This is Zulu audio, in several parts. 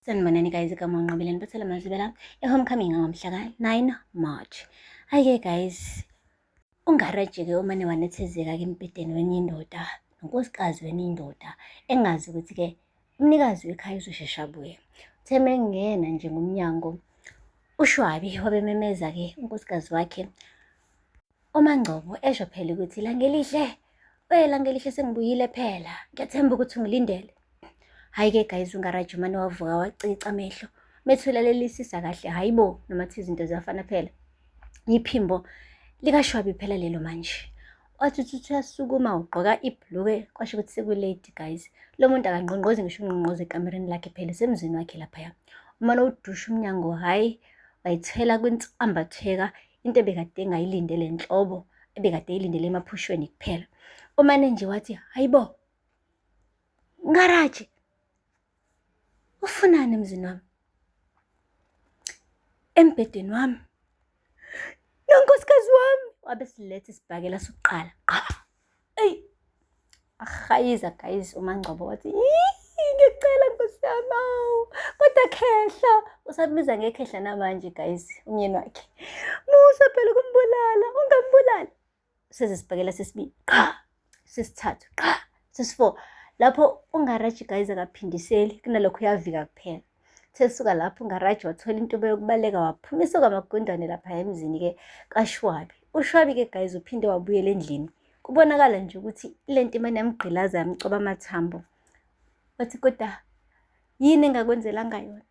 Sanibonani guys, igama unqobeleni bathela mazibela e-homecoming ngomhla ka-9 March. Hayi-ke guys, ungarejeke umane wanethezeka-ke embhedeni wenye indoda nonkosikazi wenye indoda engazi ukuthi-ke umnikazi wekhaya uzoshesha abuye. Uthe mengena nje ngomnyango uShwabi wabememeza-ke unkosikazi wakhe uMangcobo esho phela ukuthi langelihle, langelihle sengibuyile phela, ngiyathemba ukuthi ungilindele. Hayi-ke guys, ungaraji umane wavuka wacica amehlo methulalelisisa kahle, hayi bo noma thize izinto ziyafana phela. Iphimbo likaShwabi phela lelo manje. Wathi uthi uyasukuma ugqoka ibhluke kwasho ukuthi sekulate guys. Lo muntu akangqongqozi ngisho ungqongqoze ekamereni lakhe phela semzini wakhe laphaya. Umane udusha umnyango, hayi wayithela kwinsambatheka into ebekade engayilindele enhlobo, ebekade eyilindele emaphushweni kuphela. Umane nje wathi, hayi bo ngaraji, ufunani emzini wami? Embhedeni wami nonkosikazi wami. Wabe siletha isibhakela sokuqala. Eyi, ahayiza guys uMangcobo wathi, ngicela nkosi yami, kodwa khehla. Usabiza ngekhehla namanje guys umyeni wakhe. Musa phela kumbulala, ungambulali. Sezisibhakela sesibili, sesithathu, sesi-4. Lapho ungaraji guys akaphindiseli kunalokho uyavika kuphela. Sesuka lapho ungaraji wathola intuba yokubaleka waphumisa kwamagundane lapha emzini-ke kaShwabi. UShwabi-ke guys uphinde wabuyela endlini. Kubonakala nje ukuthi le nto imane yamgqilaza yamcoba amathambo. Wathi kodwa yini engakwenzelanga yona?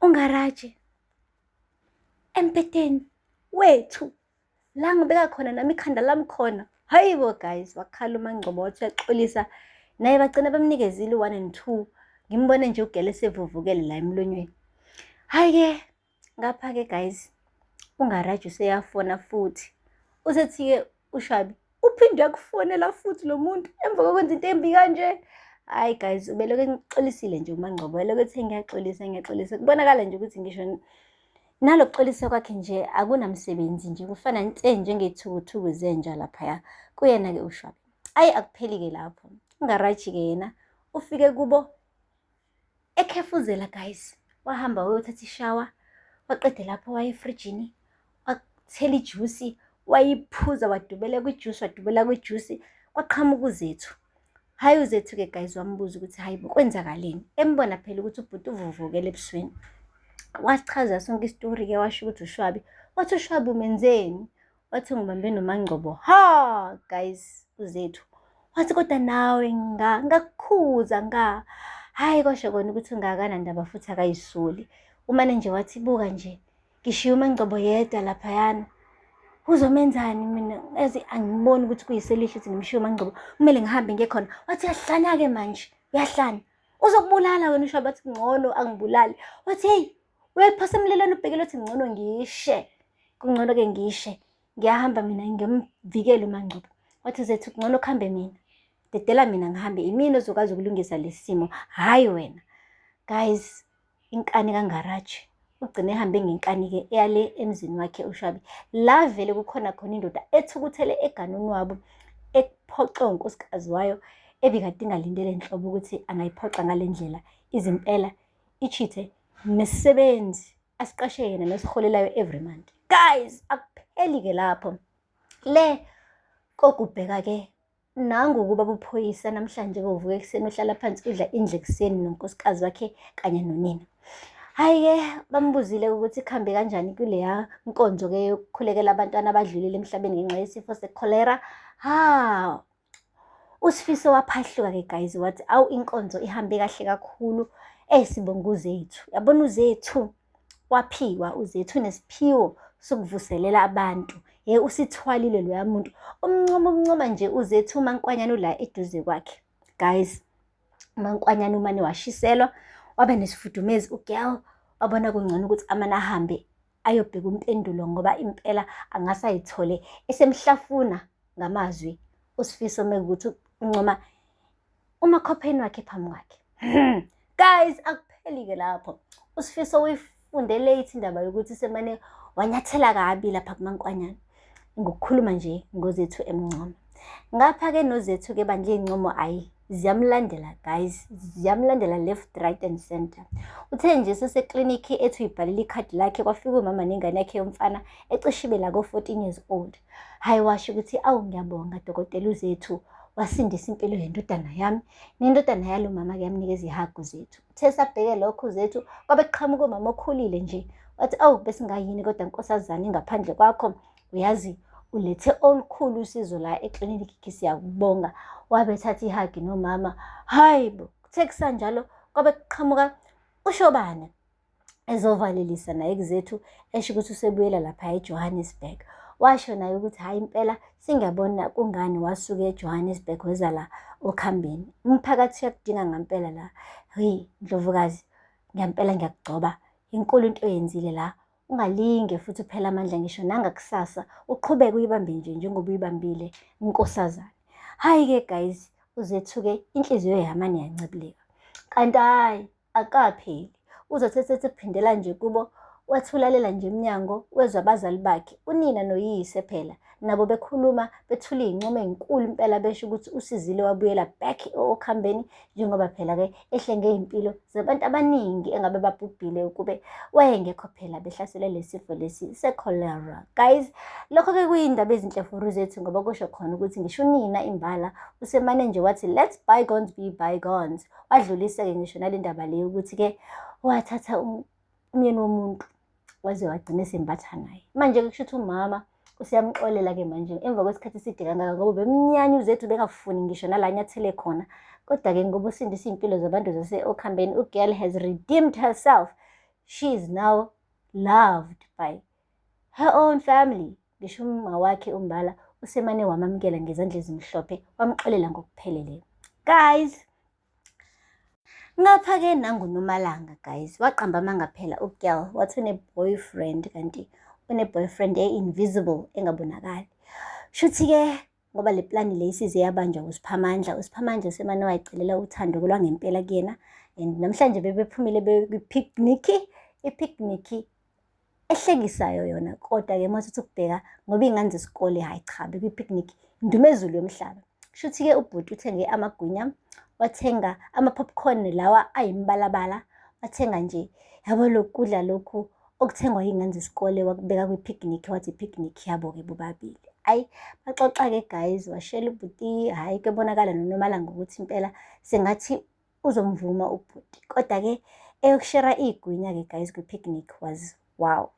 Ungaraji embhedeni wethu la ngibeka khona nami ikhanda lami khona. Hayi bo guys, wakhala uMangcobo wathi uyaxolisa, naye bagcina bamnikezile 1 and 2. Ngimbone nje ugele sevuvukele la emlonyweni. Hayi-ke ngapha-ke guys ungaraji useyafona futhi. Usethi-ke uShwabi uphinde yakufonela futhi lo muntu emva kokwenza into embi kanje. Hayi guys, ubeloke ngixolisile nje uMangcobo, beloke ethi ngiyaxolisa. Kubonakala nje ukuthi ngisho nalokuxolisa kwakhe nje akunamsebenzi nje, kufana nje njengethukuthukhu zenja laphaya kuyena-ke uShwabi. Ayi akupheli-ke lapho. Ungaraji-ke yena ufike kubo ekhefuzela guys, wahamba wayothatha ishawa, waqede lapho waya efrijini wathela ijusi, wayiphuza, wadubela kwijusi, kwaqhamuka uZethu. Hayi uZethu-ke guys wambuza ukuthi hayi bo kwenzakaleni, embona phela ukuthi ubhuti uvuvukele ebusweni. Wachaza sonke isitori-ke washo ukuthi uShwabi. Wathi uShwabi umenzeni? Wathi ngibambe noMangcobo. Ha guys uZethu wathi kodwa nawe ngakukhuza. Hayi kwasho kona ukuthi ungakanandaba futhi akayisoli. Umane nje wathi buka nje, ngishiya uMangcobo yedwa laphayana, uzomenzani mina? Ezi angiboni ukuthi kuyiselihle ukuthi ngimshiye uMangcobo, kumele ngihambe ngiye khona. Wathi uyahlanya-ke manje, uyahlanya, uzokubulala wena uShwabi. Wathi ngcono angibulali. Wathi hey, uyayiphosa emlilweni ubhekele uthi ngcono ngishe, kungcono-ke ngishe, ngiyahamba mina ngimvikele uMangcobo. Wathi uZethu kungcono kuhambe mina, dedela mina ngihambe, imini ozokwazi ukulungisa lesi simo, hhayi wena. Guys, inkani kangaraji ugcine ehambe ngenkani-ke eyale emzini wakhe uShwabi, la vele kukhona khona indoda ethukuthele eganweni wabo, ekuphoxe unkosikazi wayo ebikade ingalindele nhlobo ukuthi angayiphoxa ngale ndlela. Izimpela ichithe nesisebenzi asiqashe yena nesiholelayo every month. Guys, akupheli-ke lapho. Le kokubheka-ke nangokuba buphoyisa namhlanje kovuka ekuseni uhlala phansi udla indle ekuseni nonkosikazi wakhe kanye nonina. Hayi-ke bambuzile ukuthi kuhambe kanjani kuleya nkonzo-ke yokukhulekela abantwana abadlulile emhlabeni ngenxa yesifo se-cholera. uSifiso waphahluka-ke guys, wathi awu inkonzo ihambe kahle kakhulu, sibonga uZethu. Yabona uZethu waphiwa, uZethu nesiphiwo sokuvuselela abantu. Usithwalile loya muntu umncoma nje uZethu uMankwanyana la eduze kwakhe. Guys, uMankwanyana umane washiselwa, waba nesifudumezi ugirl, wabona kungcono ukuthi amane ahambe ayobheka umpendulo ngoba impela angasayithole esemhlafuna ngamazwi uSifiso mekuthi uncoma umakhopheni wakhe phambi kwakhe. Guys, akupheli-ke lapho. uSifiso uyifunde late indaba yokuthi semane wanyathela kabi lapha kuMankwanyana ngokukhuluma nje ngoZethu emncoma. Ngapha-ke noZethu-ke bandla iy'ncomo ayi ziyamlandela guys, ziyamlandela left, right and center. Uthe nje seseklinikhi ethi uyibhalile ikhadi lakhe, kwafika umama nengane yakhe yomfana ecishe ibe la ko-14 years old. Hayi washo ukuthi awu ngiyabonga dokotela uZethu wasindisa impilo yendodana yami, nendodana yalo mama-ke yamnikeza ihagu Zethu. Uthe sabheke lokho uZethu kwabe kuqhamuka umama okhulile nje, wathi awu besingayini kodwa nkosazane ngaphandle kwakho, uyazi ulethe olukhulu usizo la eklinikhi, siyakubonga. Wabethatha ihagi nomama, hayi bo, kuthe kusanjalo kwabe kuqhamuka uShobane ezovalelisa naye kuZethu, esho ukuthi usebuyela lapha eJohannesburg. Washo naye ukuthi hayi impela singiyabona kungani wasuke eJohannesburg weza la okhambeni, umphakathi uyakudinga ngampela la. Hey Ndlovukazi, ngempela ngiyakugcoba, inkulu into oyenzile la, ungalinge futhi uphela amandla ngisho nangakusasa, uqhubeke uyibambe nje njengoba uyibambile inkosazane. Hayi-ke guys, uZethu-ke inhliziyo yamane yancibilika, kanti hayi akapheli. Uzothethe ephindela nje kubo, wathulalela nje emnyango wezwa abazali bakhe, unina noyise phela nabo bekhuluma bethula iy'nqumo ey'nkulu impela, besho ukuthi uSizile wabuyela back okhambeni, njengoba phela-ke ehlenge iy'mpilo zabantu abaningi engabe babhubhile ukube wayengekho phela behlaselwe lesi sifo lesi se-cholera. Guys, lokho-ke kuyindaba ezinhle for uZethu, ngoba kusho khona ukuthi ngisho unina imbala usemane nje wathi let's bygones be bygones. Wadlulisa-ke ngisho nale ndaba leyo ukuthi-ke wathatha umyeni womuntu waze wagcina esembatha naye. Manje-ke kusho ukuthi umama usiyamxolela-ke manje emva kwesikhathi eside kangaka, ngoba bemnyanya uZethu bekafuni ngisho nala nyathele khona. Kodwa-ke ngoba usindisa iy'mpilo zabantu zase-Okhambeni, ugirl has redeemed herself. She is now loved by her own family. Ngisho umama wakhe umbala usemane wamamukela ngezandla ezimhlophe, wamxolela ngokuphelele. Guys, ngapha-ke nanguNomalanga guys, waqamba amanga phela ugirl, wathi une-boyfriend, kanti une-boyfriend invisible engabonakali. Shuthi-ke ngoba le plani le isize yabanjwa uSiphamandla, uSiphamandla usemane wayicelela uthando lwangempela kuyena, and namhlanje bebephumile bepikniki, ipikniki ehlekisayo yona. Kodwa-ke mawuthi ukubheka ngoba iy'ngane zesikole, hayi cha, bekuyipikniki indumezulu yomhlaba. Shuthi-ke ubhuti uthenge amagwinya, wathenga ama-popcorn lawa ayimbalabala, wathenga nje yabo lokhu kudla lokhu okuthengwa iy'ngane zesikole, wakubeka kwi-picnic, wathi i-picnic yabo-ke bobabili. Hayi baxoxa-ke guys, washela ubhuti, hhayi kebonakala noNomalanga ukuthi impela sengathi uzomvuma ubhuti. Kodwa-ke eyokushera igwinya-ke guys kwi-picnic was wow.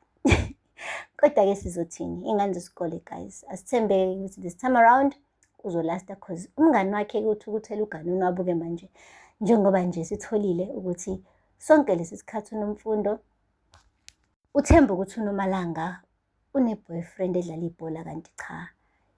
Kodwa-ke sizothini iy'ngane zesikole guys, asithembeke ukuthi this time around uzolasta, cause umngani wakhe-ke uthukuthela uganunu wabo-ke manje, njengoba nje sitholile ukuthi sonke lesi sikhathi uNomfundo uthemba ukuthi uNomalanga une-boyfriend edlala ibhola, kanti cha,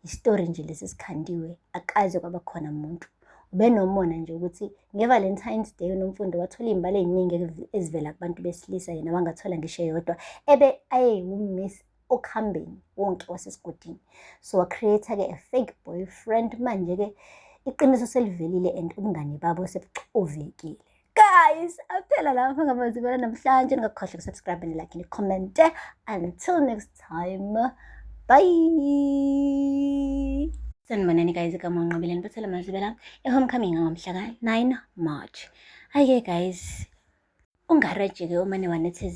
isitori nje lesi sikhandiwe, akaze kwaba khona umuntu. Ubenomona nje ukuthi nge-Valentine's Day uNomfundo wathola iy'mbali ey'ningi ezivela kubantu besilisa, yena wangathola ngisho eyodwa, ebe ayeyi-miss Okhambeni wonke wasesigodini. So wa-create-ke a fake boyfriend. Manje-ke iqiniso selivelile and ubungani babo sebucovekile. Guys, aphela lapha ngamazibela namhlanje. Ningakhohlwa ukusubscribe and like and comment. Until next time, bye. Sanibonani guys, igama uNqobelani Bethela Mazibela e-homecoming ngomhla ka-9 March. Hayi-ke guys, ungarejeke umane wanethezeka.